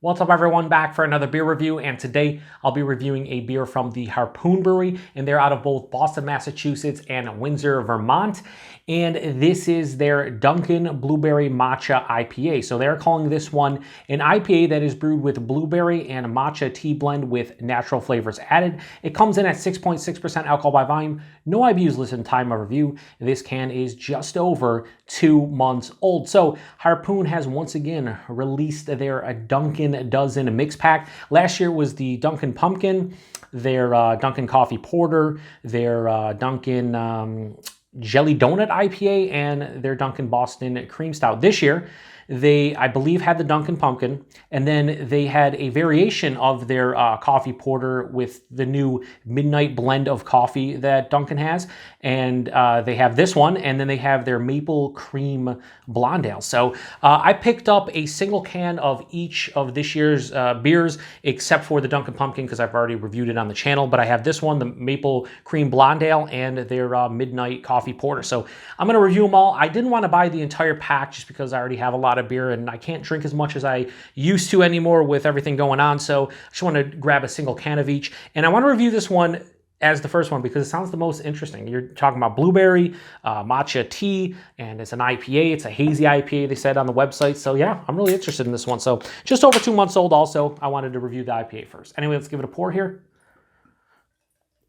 What's up everyone, back for another beer review, and today I'll be reviewing a beer from the Harpoon Brewery, and they're out of both Boston, Massachusetts and Windsor, Vermont, and this is their Dunkin Blueberry Matcha IPA. So they're calling this one an IPA that is brewed with blueberry and matcha tea blend with natural flavors added. It comes in at 6.6% alcohol by volume, no IBUs listed in time of review. This can is just over 2 months old. So Harpoon has once again released their Dunkin Dozen mix pack. Last year was the Dunkin Pumpkin, their Dunkin Coffee Porter, their Dunkin Jelly Donut IPA, and their Dunkin Boston Cream Stout. This year, they, I believe, had the Dunkin Pumpkin, and then they had a variation of their coffee porter with the new midnight blend of coffee that Dunkin has, and they have this one, and then they have their maple cream blonde ale. So I picked up a single can of each of this year's beers, except for the Dunkin Pumpkin, because I've already reviewed it on the channel, but I have this one, the maple cream blonde ale, and their midnight coffee porter. So I'm going to review them all. I didn't want to buy the entire pack just because I already have a lot of beer and I can't drink as much as I used to anymore with everything going on. So I just want to grab a single can of each. And I want to review this one as the first one because it sounds the most interesting. You're talking about blueberry, matcha tea, and it's an IPA. It's a hazy IPA, they said on the website. So yeah, I'm really interested in this one. So just over 2 months old also. I wanted to review the IPA first. Anyway, let's give it a pour here.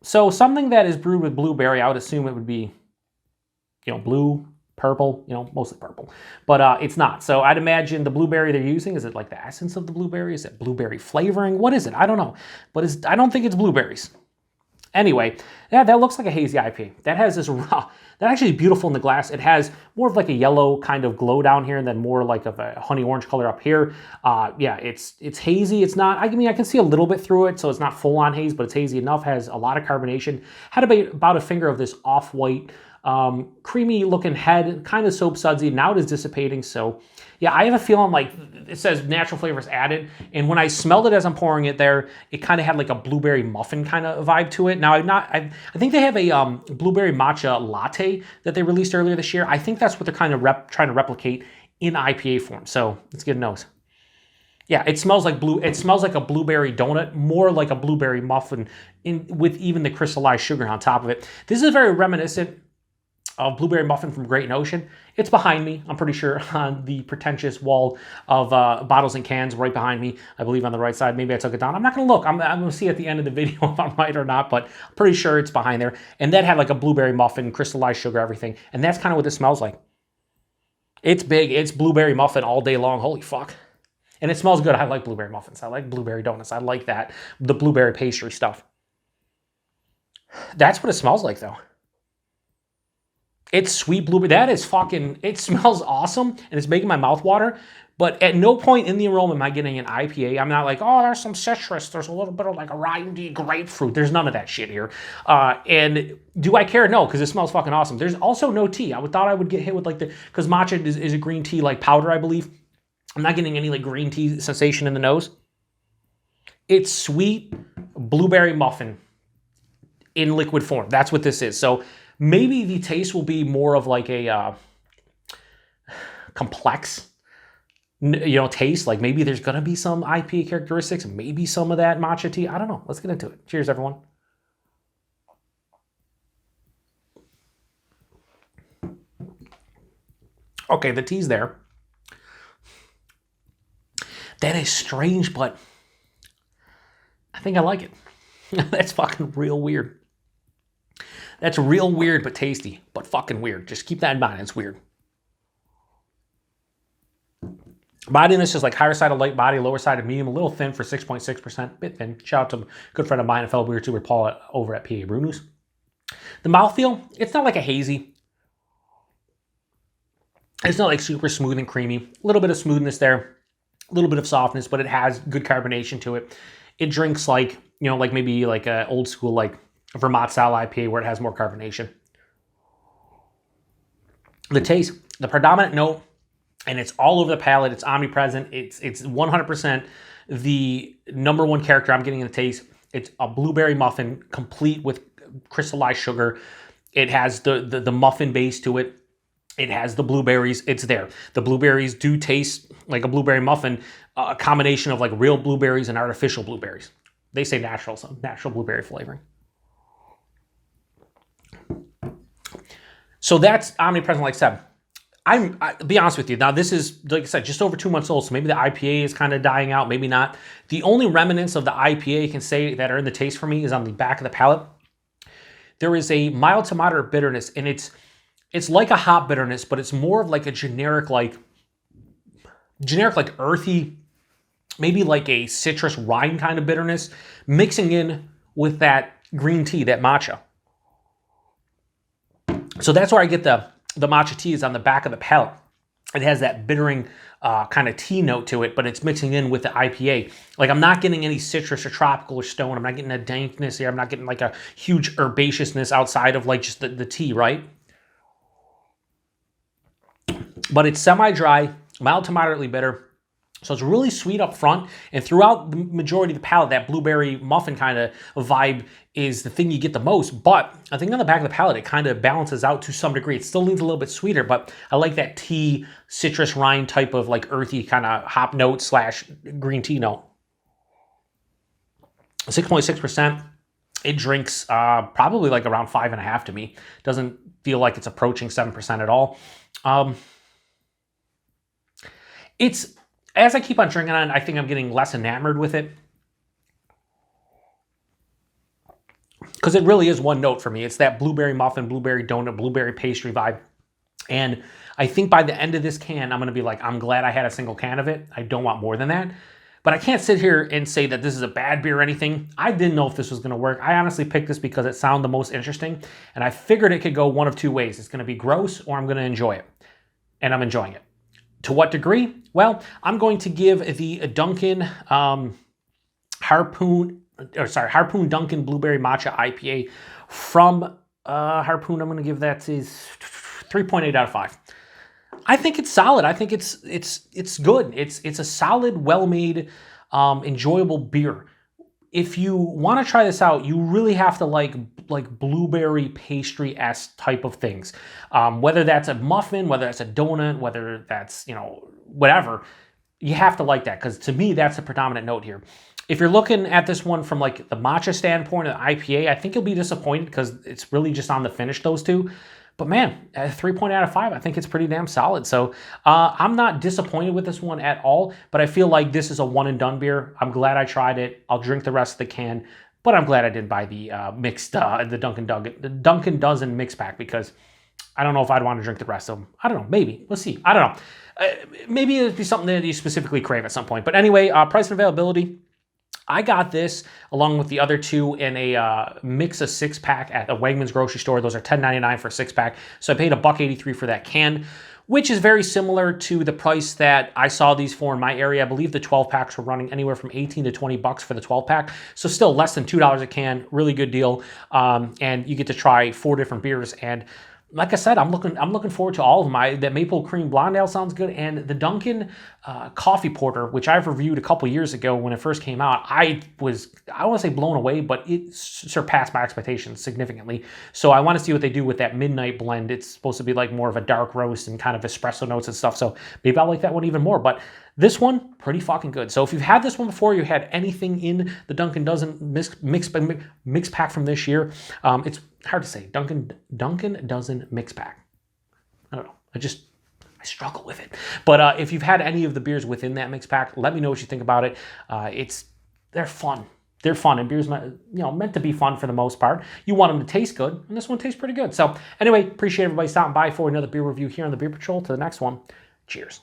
So something that is brewed with blueberry, I would assume it would be, blue, purple, mostly purple, but it's not. So I'd imagine the blueberry they're using, is it like the essence of the blueberry? Is it blueberry flavoring? What is it? I don't know, but I don't think it's blueberries. Anyway, yeah, that looks like a hazy IPA. That has this raw, that actually is beautiful in the glass. It has more of like a yellow kind of glow down here and then more like of a honey orange color up here. Yeah, it's hazy. It's not, I mean, I can see a little bit through it, so it's not full on haze, but it's hazy enough, has a lot of carbonation. Had about a finger of this off-white, creamy looking head, kind of soap sudsy. Now it is dissipating. So yeah, I have a feeling like it says natural flavors added. And when I smelled it as I'm pouring it there, it kind of had like a blueberry muffin kind of vibe to it. Now I think they have a blueberry matcha latte that they released earlier this year. I think that's what they're kind of trying to replicate in IPA form. So let's get a nose. Yeah, it smells like it smells like a blueberry donut, more like a blueberry muffin with even the crystallized sugar on top of it. This is very reminiscent of blueberry muffin from Great Ocean. It's behind me, I'm pretty sure, on the pretentious wall of bottles and cans right behind me, I believe on the right side. Maybe I took it down. I'm not going to look. I'm going to see at the end of the video if I'm right or not, but I'm pretty sure it's behind there. And that had like a blueberry muffin, crystallized sugar, everything. And that's kind of what this smells like. It's big. It's blueberry muffin all day long. Holy fuck. And it smells good. I like blueberry muffins. I like blueberry donuts. I like that. The blueberry pastry stuff. That's what it smells like, though. It's sweet blueberry. That is fucking, it smells awesome, and it's making my mouth water, but at no point in the aroma am I getting an IPA. I'm not like, oh, there's some citrus. There's a little bit of like a rindy grapefruit. There's none of that shit here. And do I care? No, because it smells fucking awesome. There's also no tea. I thought I would get hit with like because matcha is a green tea like powder, I believe. I'm not getting any like green tea sensation in the nose. It's sweet blueberry muffin in liquid form. That's what this is. So maybe the taste will be more of like a complex, taste. Like maybe there's going to be some IPA characteristics, maybe some of that matcha tea. I don't know. Let's get into it. Cheers, everyone. Okay, the tea's there. That is strange, but I think I like it. That's fucking real weird. That's real weird, but tasty, but fucking weird. Just keep that in mind. It's weird. Body in this is like higher side of light body, lower side of medium, a little thin for 6.6%, bit thin. Shout out to a good friend of mine, a fellow beer tuber, Paul, over at PA Brew News. The mouthfeel, it's not like a hazy. It's not like super smooth and creamy. A little bit of smoothness there, a little bit of softness, but it has good carbonation to it. It drinks like, like maybe like a old school, like Vermont style IPA where it has more carbonation. The taste, the predominant note, and it's all over the palate. It's omnipresent. It's 100% the number one character I'm getting in the taste. It's a blueberry muffin complete with crystallized sugar. It has the muffin base to it. It has the blueberries. It's there. The blueberries do taste like a blueberry muffin, a combination of like real blueberries and artificial blueberries. They say natural, so natural blueberry flavoring. So that's Omnipresent, like I said. I'll be honest with you. Now, this is, like I said, just over 2 months old, so maybe the IPA is kind of dying out, maybe not. The only remnants of the IPA you can say that are in the taste for me is on the back of the palate. There is a mild to moderate bitterness, and it's like a hop bitterness, but it's more of like a generic like earthy, maybe like a citrus rind kind of bitterness, mixing in with that green tea, that matcha. So that's where I get the matcha tea is on the back of the palate. It has that bittering kind of tea note to it, but it's mixing in with the IPA. Like, I'm not getting any citrus or tropical or stone. I'm not getting a dankness here. I'm not getting like a huge herbaceousness outside of like just the tea, right? But it's semi-dry, mild to moderately bitter. So it's really sweet up front, and throughout the majority of the palate, that blueberry muffin kind of vibe is the thing you get the most. But I think on the back of the palate, it kind of balances out to some degree. It still leans a little bit sweeter, but I like that tea, citrus rind type of like earthy kind of hop note / green tea note. 6.6%. It drinks probably like around 5.5 to me. Doesn't feel like it's approaching 7% at all. As I keep on drinking on, I think I'm getting less enamored with it. Because it really is one note for me. It's that blueberry muffin, blueberry donut, blueberry pastry vibe. And I think by the end of this can, I'm going to be like, I'm glad I had a single can of it. I don't want more than that. But I can't sit here and say that this is a bad beer or anything. I didn't know if this was going to work. I honestly picked this because it sounded the most interesting. And I figured it could go one of two ways. It's going to be gross or I'm going to enjoy it. And I'm enjoying it. To what degree? Well, I'm going to give the Dunkin Harpoon Dunkin Blueberry Matcha IPA from Harpoon. I'm going to give that 3.8 out of 5. I think it's solid. I think it's good. It's a solid, well-made, enjoyable beer. If you want to try this out, you really have to like blueberry pastry-esque type of things. Whether that's a muffin, whether that's a donut, whether that's, whatever, you have to like that, because to me, that's the predominant note here. If you're looking at this one from like the matcha standpoint of the IPA, I think you'll be disappointed because it's really just on the finish, those two. But man, at 3.8 out of 5, I think it's pretty damn solid. So I'm not disappointed with this one at all, but I feel like this is a one and done beer. I'm glad I tried it. I'll drink the rest of the can, but I'm glad I didn't buy the the Dunkin Dozen mix pack, because I don't know if I'd want to drink the rest of them. I don't know. Maybe. Let's see. I don't know. Maybe it'd be something that you specifically crave at some point. But anyway, price and availability. I got this along with the other two in a mix of 6-pack at a Wegmans grocery store. Those are $10.99 for a 6-pack. So I paid $1.83 for that can, which is very similar to the price that I saw these for in my area. I believe the 12-packs were running anywhere from $18 to $20 for the 12-pack. So still less than $2 a can. Really good deal. And you get to try 4 different beers. And like I said, I'm looking forward to all of them. That maple cream blonde ale sounds good, and the Dunkin coffee porter, which I've reviewed a couple years ago when it first came out, I want to say blown away, but it surpassed my expectations significantly. So I want to see what they do with that midnight blend. It's supposed to be like more of a dark roast and kind of espresso notes and stuff. So maybe I'll like that one even more. But this one, pretty fucking good. So if you've had this one before, you had anything in the Dunkin Dozen mix pack from this year, it's hard to say. Dunkin Dozen mix pack. I don't know. I struggle with it. But if you've had any of the beers within that mix pack, let me know what you think about it. They're fun. They're fun, and beer's meant to be fun for the most part. You want them to taste good, and this one tastes pretty good. So anyway, appreciate everybody stopping by for another beer review here on the Beer Patrol. To the next one, cheers.